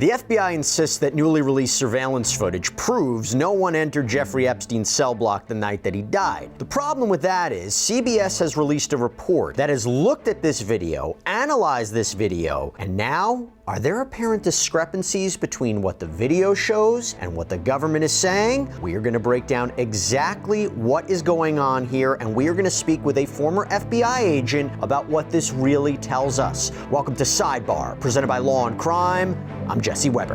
The FBI insists that newly released surveillance footage proves no one entered Jeffrey Epstein's cell block the night that he died. The problem with that is CBS has released a report that has looked at this video, analyzed this video, and now are there apparent discrepancies between what the video shows and what the government is saying? We are going to break down exactly what is going on here, and we are going to speak with a former FBI agent about what this really tells us. Welcome to Sidebar, presented by Law&Crime. I'm Jesse Weber.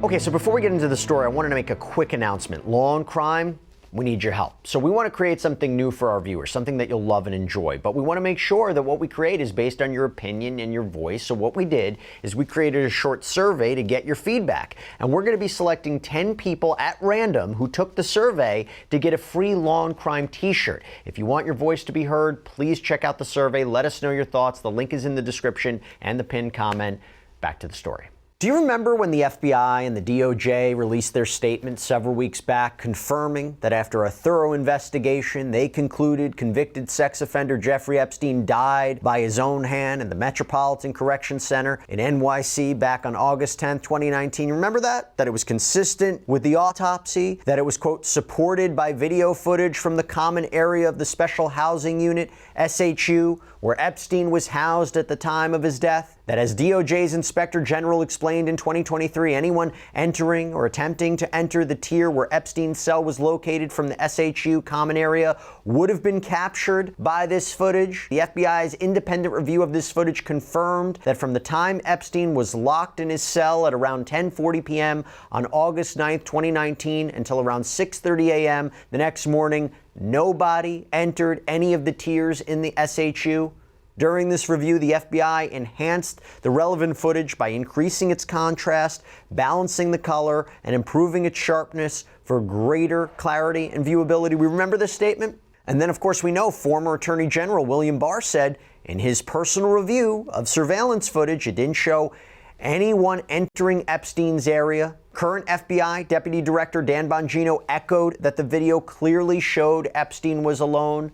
Okay, so before we get into the story, I wanted to make a quick announcement. Law&Crime, we need your help. So we want to create something new for our viewers, something that you'll love and enjoy. But we want to make sure that what we create is based on your opinion and your voice. So what we did is we created a short survey to get your feedback. And we're going to be selecting 10 people at random who took the survey to get a free Law&Crime t-shirt. If you want your voice to be heard, please check out the survey. Let us know your thoughts. The link is in the description and the pinned comment. Back to the story. Do you remember when the FBI and the DOJ released their statement several weeks back confirming that after a thorough investigation, they concluded convicted sex offender Jeffrey Epstein died by his own hand in the Metropolitan Correction Center in NYC back on August 10, 2019? You remember that? That it was consistent with the autopsy, that it was, quote, supported by video footage from the common area of the Special Housing Unit, SHU, where Epstein was housed at the time of his death? That as DOJ's Inspector General explained in 2023, anyone entering or attempting to enter the tier where Epstein's cell was located from the SHU common area would have been captured by this footage. The FBI's independent review of this footage confirmed that from the time Epstein was locked in his cell at around 10:40 p.m. on August 9th, 2019 until around 6:30 a.m. the next morning, nobody entered any of the tiers in the SHU. During this review, the FBI enhanced the relevant footage by increasing its contrast, balancing the color, and improving its sharpness for greater clarity and viewability. We remember this statement? And then, of course, we know former Attorney General William Barr said in his personal review of surveillance footage, it didn't show anyone entering Epstein's area. Current FBI Deputy Director Dan Bongino echoed that the video clearly showed Epstein was alone.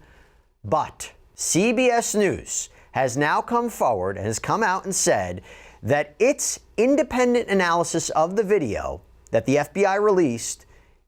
But CBS News has now come forward and has come out and said that its independent analysis of the video that the FBI released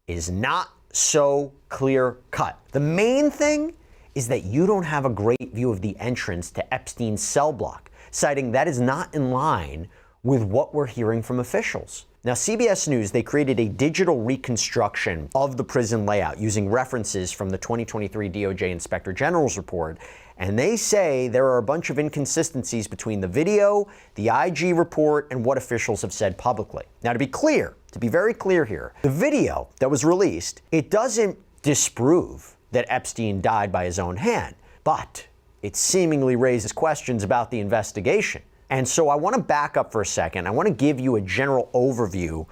is not so clear-cut. The main thing is that you don't have a great view of the entrance to Epstein's cell block, citing that is not in line with what we're hearing from officials. Now, CBS News, they created a digital reconstruction of the prison layout using references from the 2023 DOJ Inspector General's report, and they say there are a bunch of inconsistencies between the video, the IG report, and what officials have said publicly. Now, to be clear, to be very clear here, the video that was released, it doesn't disprove that Epstein died by his own hand, but it seemingly raises questions about the investigation. And so I want to back up for a second. I want to give you a general overview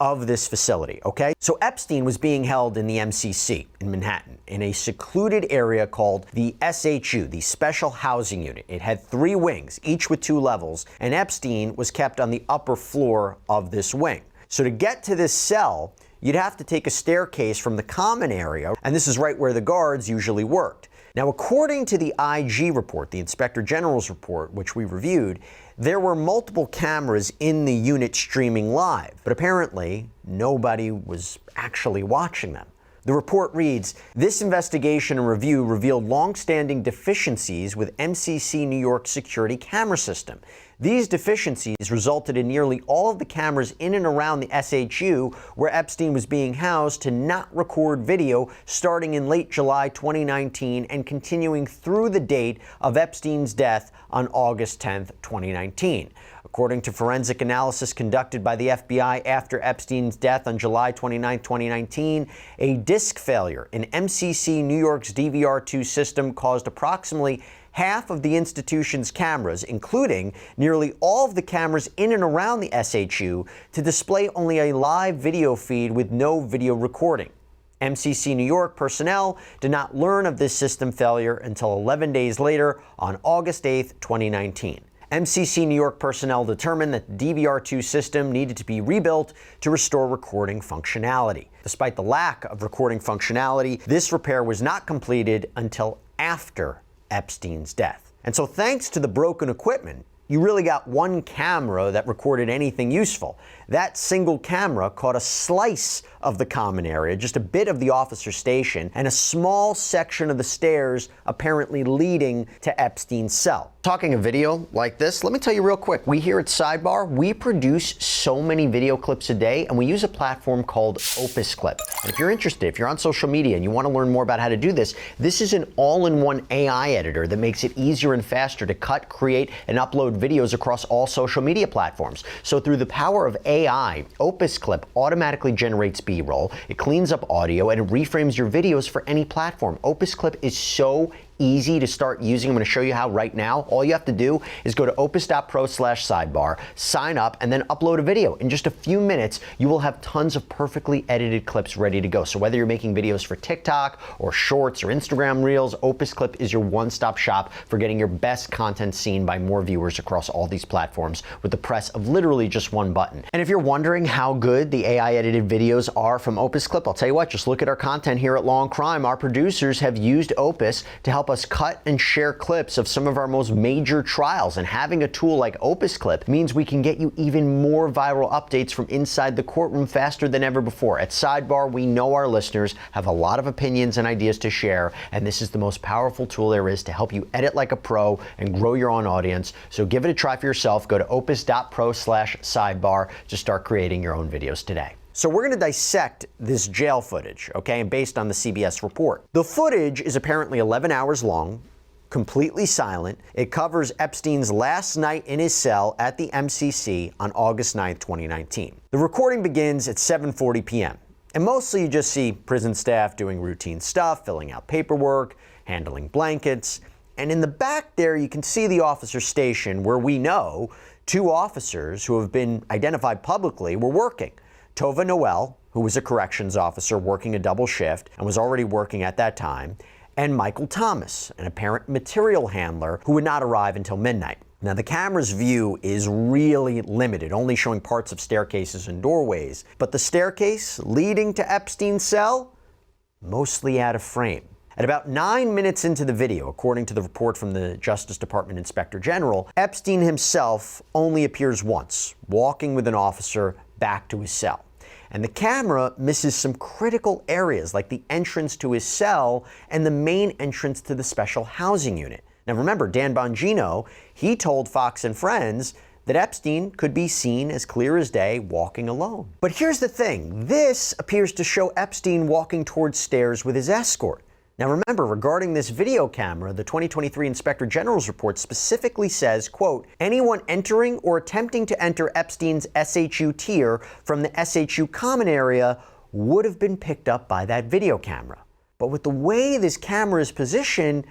of this facility, okay? So Epstein was being held in the MCC in Manhattan in a secluded area called the SHU, the Special Housing Unit. It had 3 wings, each with 2 levels, and Epstein was kept on the upper floor of this wing. So to get to this cell, you'd have to take a staircase from the common area, and this is right where the guards usually worked. Now, according to the IG report, the Inspector General's report, which we reviewed, there were multiple cameras in the unit streaming live, but apparently nobody was actually watching them. The report reads, this investigation and review revealed long-standing deficiencies with MCC New York's security camera system. These deficiencies resulted in nearly all of the cameras in and around the SHU where Epstein was being housed to not record video starting in late July 2019 and continuing through the date of Epstein's death on August 10, 2019. According to forensic analysis conducted by the FBI after Epstein's death on July 29, 2019, a disk failure in MCC New York's DVR2 system caused approximately half of the institution's cameras, including nearly all of the cameras in and around the SHU, to display only a live video feed with no video recording. MCC New York personnel did not learn of this system failure until 11 days later on August 8, 2019. MCC New York personnel determined that the DVR2 system needed to be rebuilt to restore recording functionality. Despite the lack of recording functionality, this repair was not completed until after Epstein's death. And so thanks to the broken equipment, you really got one camera that recorded anything useful. That single camera caught a slice of the common area, just a bit of the officer's station, and a small section of the stairs apparently leading to Epstein's cell. Talking a video like this, let me tell you real quick, we here at Sidebar, we produce so many video clips a day, and we use a platform called Opus Clip. And if you're interested, if you're on social media and you want to learn more about how to do this, this is an all-in-one AI editor that makes it easier and faster to cut, create, and upload videos across all social media platforms. So through the power of AI, Opus Clip automatically generates B-roll, it cleans up audio, and it reframes your videos for any platform. Opus Clip is so easy to start using. I'm going to show you how right now. All you have to do is go to opus.pro/sidebar, sign up, and then upload a video. In just a few minutes, you will have tons of perfectly edited clips ready to go. So whether you're making videos for TikTok or Shorts or Instagram Reels, Opus Clip is your one-stop shop for getting your best content seen by more viewers across all these platforms with the press of literally just one button. And if you're wondering how good the AI edited videos are from Opus Clip, I'll tell you what, just look at our content here at Law&Crime. Our producers have used Opus to help us cut and share clips of some of our most major trials, and having a tool like Opus Clip means we can get you even more viral updates from inside the courtroom faster than ever before. At Sidebar, we know our listeners have a lot of opinions and ideas to share, and this is the most powerful tool there is to help you edit like a pro and grow your own audience. So give it a try for yourself. Go to opus.pro/sidebar to start creating your own videos today. So we're going to dissect this jail footage, okay, and based on the CBS report. The footage is apparently 11 hours long, completely silent. It covers Epstein's last night in his cell at the MCC on August 9th, 2019. The recording begins at 7:40 p.m. And mostly you just see prison staff doing routine stuff, filling out paperwork, handling blankets. And in the back there, you can see the officer's station where we know two officers who have been identified publicly were working. Tova Noel, who was a corrections officer working a double shift and was already working at that time, and Michael Thomas, an apparent material handler who would not arrive until midnight. Now, the camera's view is really limited, only showing parts of staircases and doorways, but the staircase leading to Epstein's cell, mostly out of frame. At about 9 minutes into the video, according to the report from the Justice Department Inspector General, Epstein himself only appears once, walking with an officer back to his cell. And the camera misses some critical areas like the entrance to his cell and the main entrance to the special housing unit. Now remember, Dan Bongino, he told Fox and Friends that Epstein could be seen as clear as day walking alone. But here's the thing, this appears to show Epstein walking towards stairs with his escort. Now remember, regarding this video camera, the 2023 Inspector General's report specifically says, quote, anyone entering or attempting to enter Epstein's SHU tier from the SHU common area would have been picked up by that video camera. But with the way this camera is positioned,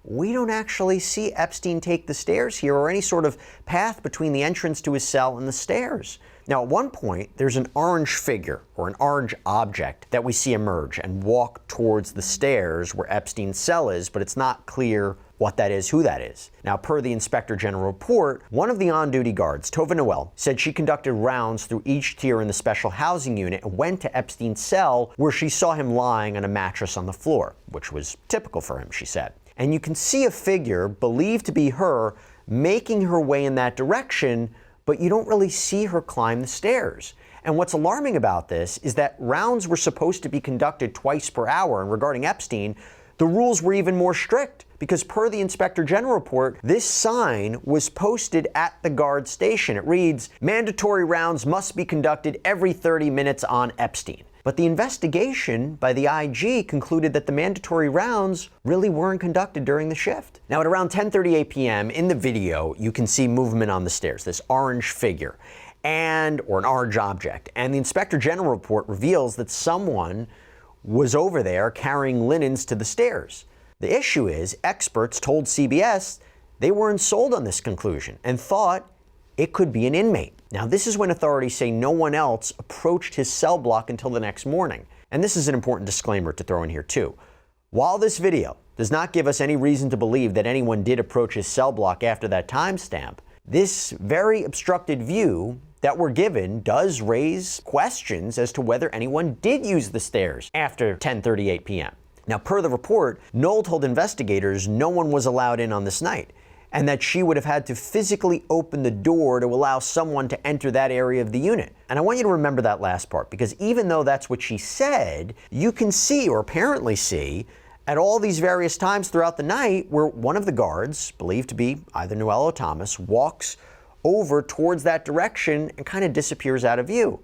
we don't actually see Epstein take the stairs here or any sort of path between the entrance to his cell and the stairs. Now, at one point, there's an orange figure or an orange object that we see emerge and walk towards the stairs where Epstein's cell is, but it's not clear what that is, who that is. Now, per the Inspector General report, one of the on-duty guards, Tova Noel, said she conducted rounds through each tier in the special housing unit and went to Epstein's cell where she saw him lying on a mattress on the floor, which was typical for him, she said. And you can see a figure believed to be her making her way in that direction, but you don't really see her climb the stairs. And what's alarming about this is that rounds were supposed to be conducted twice per hour, and regarding Epstein, the rules were even more strict, because per the Inspector General report, this sign was posted at the guard station. It reads, mandatory rounds must be conducted every 30 minutes on Epstein. But the investigation by the IG concluded that the mandatory rounds really weren't conducted during the shift. Now, at around 10:38 p.m. in the video, you can see movement on the stairs, this orange figure or an orange object. And the Inspector General report reveals that someone was over there carrying linens to the stairs. The issue is, experts told CBS they weren't sold on this conclusion and thought it could be an inmate. Now, this is when authorities say no one else approached his cell block until the next morning. And this is an important disclaimer to throw in here too. While this video does not give us any reason to believe that anyone did approach his cell block after that timestamp, this very obstructed view that we're given does raise questions as to whether anyone did use the stairs after 10:38 p.m. Now, per the report, Noel told investigators no one was allowed in on this night. and that she would have had to physically open the door to allow someone to enter that area of the unit. And I want you to remember that last part, because even though that's what she said, you can see, or apparently see, at all these various times throughout the night where one of the guards, believed to be either Noel or Thomas, walks over towards that direction and kind of disappears out of view.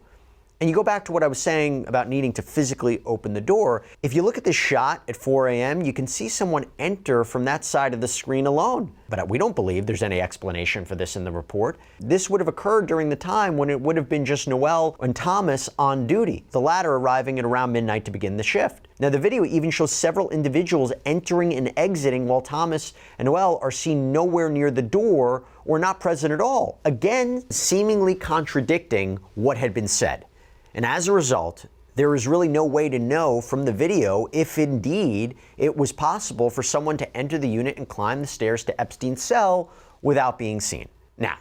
And you go back to what I was saying about needing to physically open the door. If you look at this shot at 4 a.m., you can see someone enter from that side of the screen alone. But we don't believe there's any explanation for this in the report. This would have occurred during the time when it would have been just Noel and Thomas on duty, the latter arriving at around midnight to begin the shift. Now, the video even shows several individuals entering and exiting while Thomas and Noel are seen nowhere near the door or not present at all, again, seemingly contradicting what had been said. And as a result, there is really no way to know from the video if indeed it was possible for someone to enter the unit and climb the stairs to Epstein's cell without being seen. Now,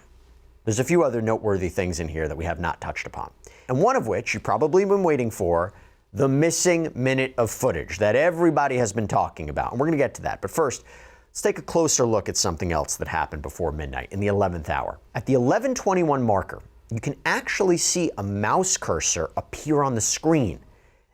there's a few other noteworthy things in here that we have not touched upon, and one of which you've probably been waiting for, the missing minute of footage that everybody has been talking about. And we're going to get to that. But first, let's take a closer look at something else that happened before midnight in the 11th hour. At the 11:21 marker, you can actually see a mouse cursor appear on the screen.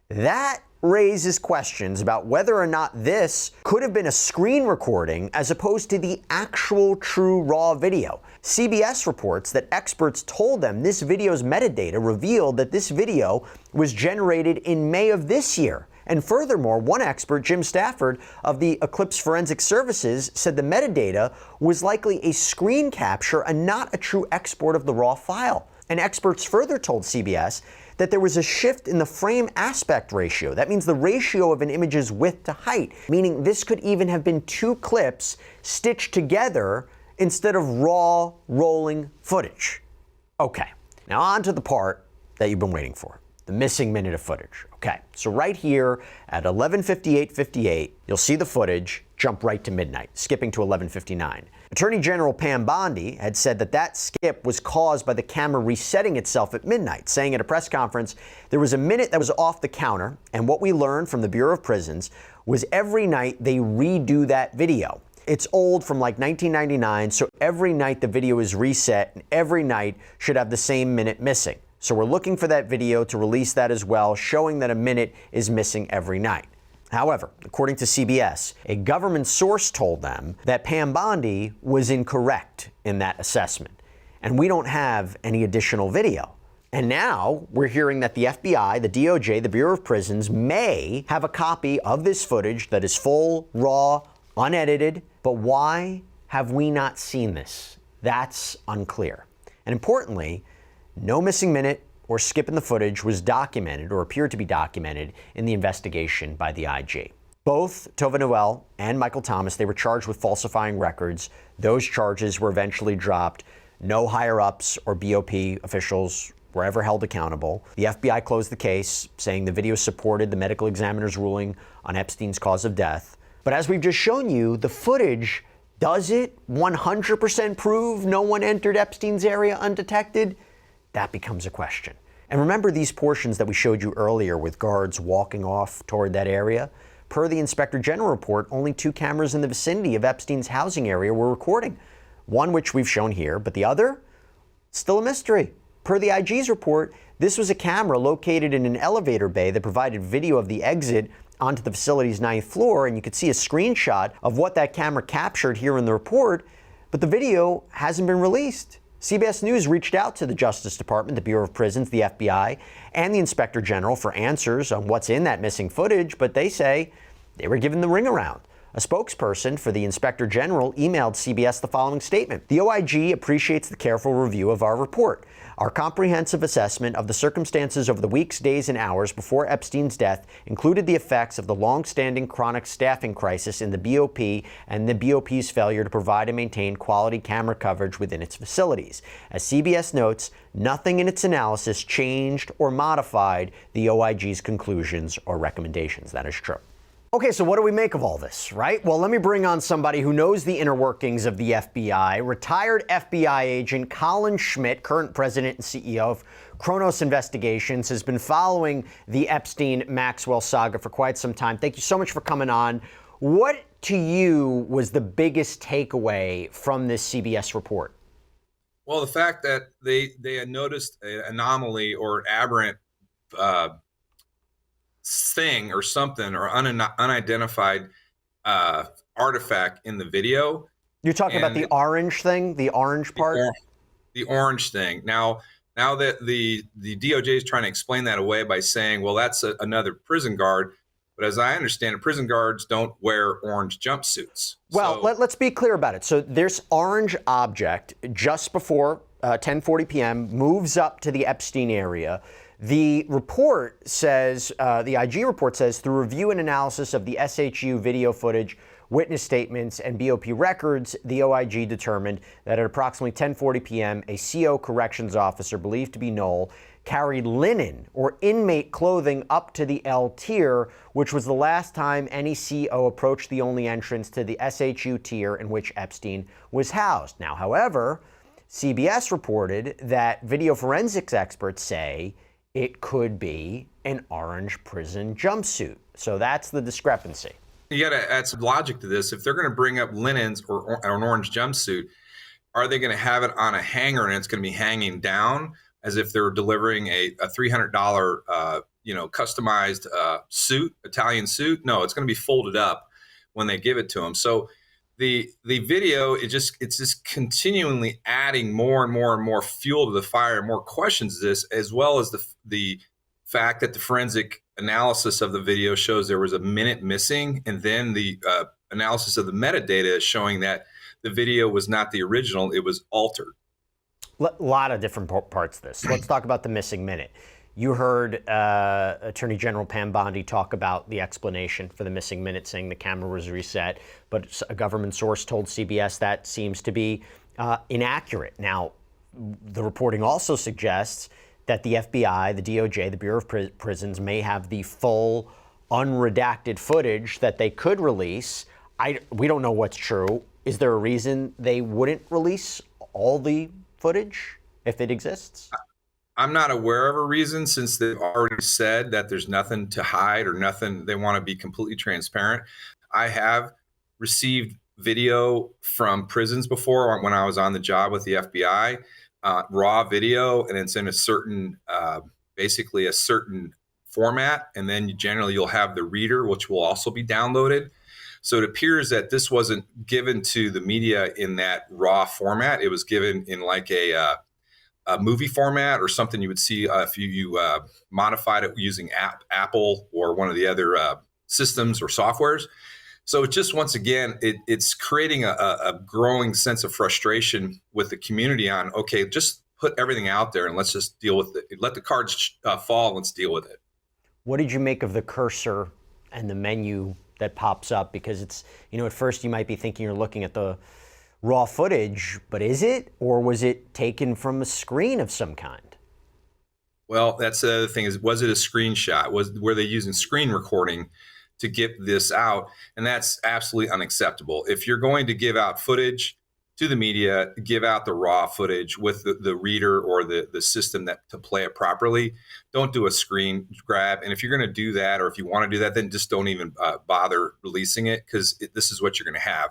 That raises questions about whether or not this could have been a screen recording as opposed to the actual true raw video. CBS reports that experts told them this video's metadata revealed that this video was generated in May of this year. And furthermore, one expert, Jim Stafford of the Eclipse Forensic Services, said the metadata was likely a screen capture and not a true export of the raw file. And experts further told CBS that there was a shift in the frame aspect ratio. That means the ratio of an image's width to height, meaning this could even have been two clips stitched together instead of raw rolling footage. Okay, now on to the part that you've been waiting for. The missing minute of footage. Okay, so right here at 11:58:58, you'll see the footage jump right to midnight, skipping to 11:59. Attorney General Pam Bondi had said that that skip was caused by the camera resetting itself at midnight, saying at a press conference there was a minute that was off the counter, and what we learned from the Bureau of Prisons was every night they redo that video. It's old from like 1999, so every night the video is reset, and every night should have the same minute missing. So we're looking for that video to release that as well, showing that a minute is missing every night. However, according to CBS, a government source told them that Pam Bondi was incorrect in that assessment, and we don't have any additional video. And now we're hearing that the FBI, the DOJ, the Bureau of Prisons may have a copy of this footage that is full, raw, unedited, but why have we not seen this? That's unclear. And importantly, no missing minute or skip in the footage was documented or appeared to be documented in the investigation by the IG. Both Tova Noel and Michael Thomas, they were charged with falsifying records. Those charges were eventually dropped. No higher-ups or BOP officials were ever held accountable. The FBI closed the case, saying the video supported the medical examiner's ruling on Epstein's cause of death. But as we've just shown you, the footage, does it 100% prove no one entered Epstein's area undetected? That becomes a question. And remember these portions that we showed you earlier with guards walking off toward that area? Per the Inspector General report, only 2 cameras in the vicinity of Epstein's housing area were recording. One which we've shown here, but the other? Still a mystery. Per the IG's report, this was a camera located in an elevator bay that provided video of the exit onto the facility's 9th floor, and you could see a screenshot of what that camera captured here in the report, but the video hasn't been released. CBS News reached out to the Justice Department, the Bureau of Prisons, the FBI, and the Inspector General for answers on what's in that missing footage, but they say they were given the ring around. A spokesperson for the Inspector General emailed CBS the following statement. The OIG appreciates the careful review of our report. Our comprehensive assessment of the circumstances over the weeks, days, and hours before Epstein's death included the effects of the long-standing chronic staffing crisis in the BOP and the BOP's failure to provide and maintain quality camera coverage within its facilities. As CBS notes, nothing in its analysis changed or modified the OIG's conclusions or recommendations. That is true. Okay, so what do we make of all this, right? Well, let me bring on somebody who knows the inner workings of the FBI. Retired FBI agent Colin Schmitt, current president and CEO of Kronos Investigations, has been following the Epstein-Maxwell saga for quite some time. Thank you so much for coming on. What to you was the biggest takeaway from this CBS report? Well, the fact that they had noticed an anomaly or aberrant thing or something or unidentified artifact in the video. You're talking about the orange thing, the orange part? The orange thing. Now that the DOJ is trying to explain that away by saying, well, that's another prison guard. But as I understand it, prison guards don't wear orange jumpsuits. Well, let's be clear about it. So there's orange object just before 10:40 p.m., moves up to the Epstein area. The report says, the IG report says, through review and analysis of the SHU video footage, witness statements, and BOP records, the OIG determined that at approximately 10:40 p.m., a CO corrections officer believed to be Knoll carried linen or inmate clothing up to the L tier, which was the last time any CO approached the only entrance to the SHU tier in which Epstein was housed. Now, however, CBS reported that video forensics experts say it could be an orange prison jumpsuit. So that's the discrepancy. You got to add some logic to this. If they're going to bring up linens or an orange jumpsuit, are they going to have it on a hanger and it's going to be hanging down as if they're delivering a $300 customized suit, Italian suit? No, it's going to be folded up when they give it to them. So the video, it's just continually adding more and more and more fuel to the fire, more questions to this, as well as the fact that the forensic analysis of the video shows there was a minute missing, and then the analysis of the metadata is showing that the video was not the original, it was altered. A lot of different parts of this. Let's talk about the missing minute. You heard Attorney General Pam Bondi talk about the explanation for the missing minute, saying the camera was reset, but a government source told CBS that seems to be inaccurate. Now, the reporting also suggests that the FBI, the DOJ, the Bureau of Prisons may have the full unredacted footage that they could release. We don't know what's true. Is there a reason they wouldn't release all the footage if it exists? I'm not aware of a reason, since they've already said that there's nothing to hide or nothing. They want to be completely transparent. I have received video from prisons before when I was on the job with the FBI, raw video, and it's in a certain, basically a certain format. And then generally you'll have the reader, which will also be downloaded. So it appears that this wasn't given to the media in that raw format. It was given in like a movie format or something you would see if you modified it using Apple or one of the other systems or softwares. So it just, once again, it's creating a growing sense of frustration with the community on, okay, just put everything out there and let's just deal with it. Let the cards fall. Let's deal with it. What did you make of the cursor and the menu that pops up? Because it's, at first you might be thinking you're looking at the raw footage, but is it, or was it taken from a screen of some kind? Well, that's the other thing, is, was it a screenshot? Were they using screen recording to get this out? And that's absolutely unacceptable. If you're going to give out footage to the media, give out the raw footage with the reader or the system to play it properly. Don't do a screen grab. And if you're going to do that, or if you want to do that, then just don't even bother releasing it, because this is what you're going to have.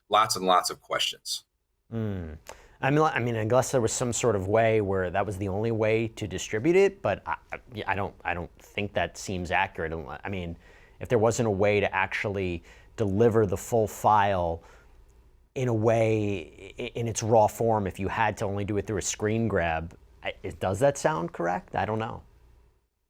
Lots and lots of questions. I mean, unless there was some sort of way where that was the only way to distribute it, but I don't think that seems accurate. I mean, if there wasn't a way to actually deliver the full file in a way, in its raw form, if you had to only do it through a screen grab, does that sound correct? I don't know.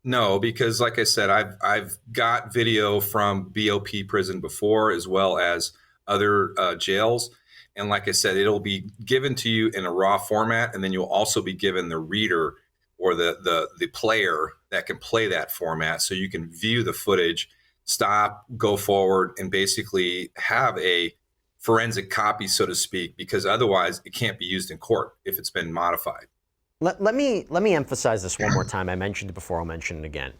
No, because like I said, I've got video from BOP prison before, as well as other jails. And like I said, it'll be given to you in a raw format, and then you'll also be given the reader or the player that can play that format, so you can view the footage, stop, go forward, and basically have a forensic copy, so to speak, because otherwise it can't be used in court if it's been modified. Let me emphasize this one more time. I mentioned it before, I'll mention it again.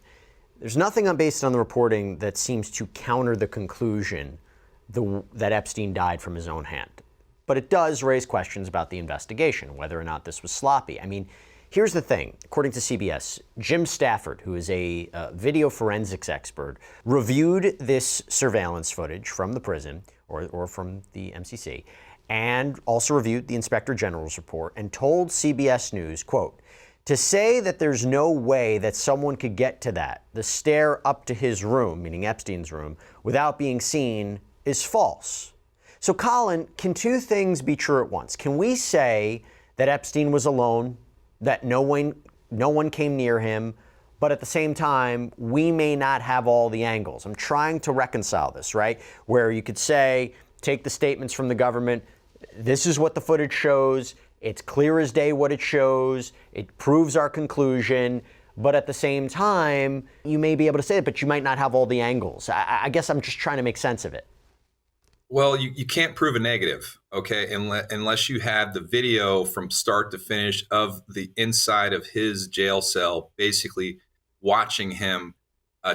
There's nothing based on the reporting that seems to counter the conclusion that Epstein died from his own hand. But it does raise questions about the investigation, whether or not this was sloppy. I mean, Here's the thing. According to CBS, Jim Stafford, who is a video forensics expert, reviewed this surveillance footage from the prison or from the MCC, and also reviewed the Inspector General's report and told CBS News, quote, "To say that there's no way that someone could get to the stair up to his room," meaning Epstein's room, "without being seen is false." So Colin, can two things be true at once? Can we say that Epstein was alone, that no one came near him, but at the same time, we may not have all the angles? I'm trying to reconcile this, right? Where you could say, take the statements from the government, this is what the footage shows, it's clear as day what it shows, it proves our conclusion, but at the same time, you may be able to say it, but you might not have all the angles. I guess I'm just trying to make sense of it. Well, you can't prove a negative, okay, unless you have the video from start to finish of the inside of his jail cell, basically watching him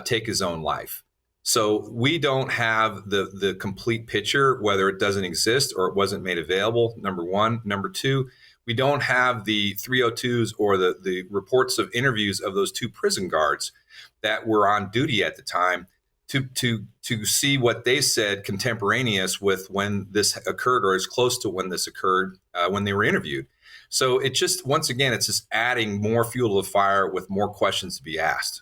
take his own life. So we don't have the complete picture, whether it doesn't exist or it wasn't made available, number one. Number two, we don't have the 302s or the reports of interviews of those two prison guards that were on duty at the time to see what they said contemporaneous with when this occurred, or as close to when this occurred when they were interviewed. So it just, once again, it's just adding more fuel to the fire with more questions to be asked.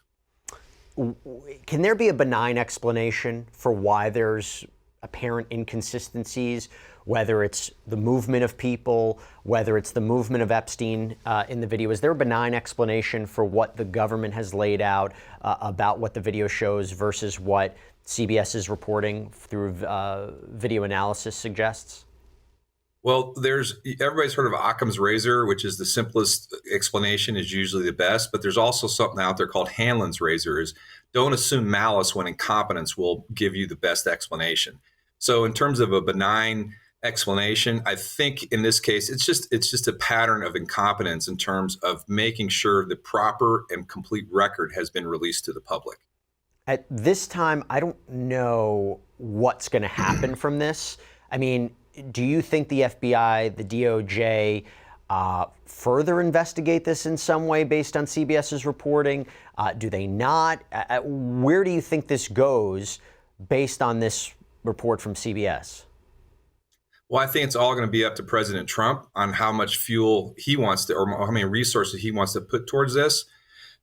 Can there be a benign explanation for why there's apparent inconsistencies, whether it's the movement of people, whether it's the movement of Epstein in the video? Is there a benign explanation for what the government has laid out about what the video shows versus what CBS's reporting through video analysis suggests? Well, everybody's heard of Occam's razor, which is the simplest explanation, is usually the best. But there's also something out there called Hanlon's razor, is don't assume malice when incompetence will give you the best explanation. So in terms of a benign explanation, I think in this case, it's just a pattern of incompetence in terms of making sure the proper and complete record has been released to the public. At this time, I don't know what's going to happen from this. I mean, do you think the FBI, the DOJ, further investigate this in some way based on CBS's reporting? Do they not? Where do you think this goes based on this report from CBS? Well, I think it's all going to be up to President Trump on how much fuel he wants to, or how many resources he wants to put towards this,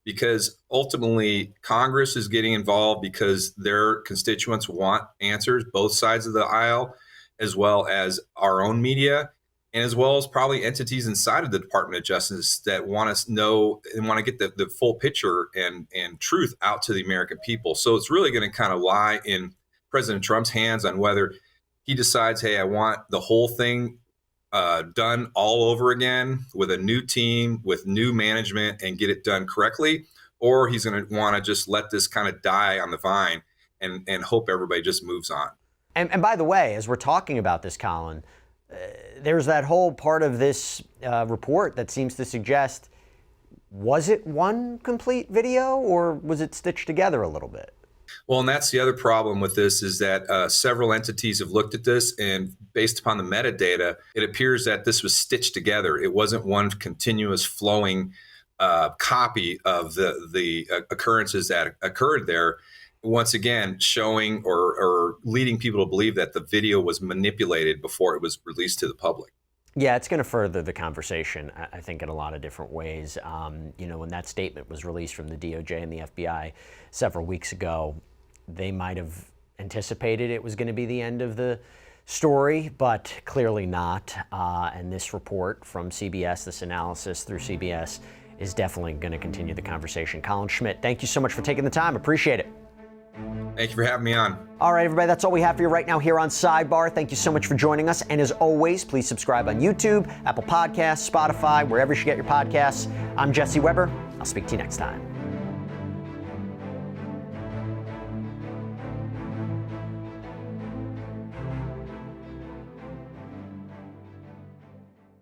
because ultimately Congress is getting involved because their constituents want answers, both sides of the aisle, as well as our own media, and as well as probably entities inside of the Department of Justice that want to know and want to get the full picture and truth out to the American people. So it's really going to kind of lie in President Trump's hands on whether he decides, hey, I want the whole thing done all over again with a new team, with new management, and get it done correctly, or he's going to want to just let this kind of die on the vine and hope everybody just moves on. And by the way, as we're talking about this, Colin, there's that whole part of this report that seems to suggest, was it one complete video or was it stitched together a little bit? Well, and that's the other problem with this, is that several entities have looked at this, and based upon the metadata, it appears that this was stitched together. It wasn't one continuous flowing copy of the occurrences that occurred there. Once again, showing or leading people to believe that the video was manipulated before it was released to the public. Yeah, it's going to further the conversation, I think, in a lot of different ways. When that statement was released from the DOJ and the FBI several weeks ago, they might have anticipated it was going to be the end of the story, but clearly not. And this report from CBS, this analysis through CBS, is definitely going to continue the conversation. Colin Schmitt, thank you so much for taking the time. Appreciate it. Thank you for having me on. All right, everybody, that's all we have for you right now here on Sidebar. Thank you so much for joining us. And as always, please subscribe on YouTube, Apple Podcasts, Spotify, wherever you get your podcasts. I'm Jesse Weber. I'll speak to you next time.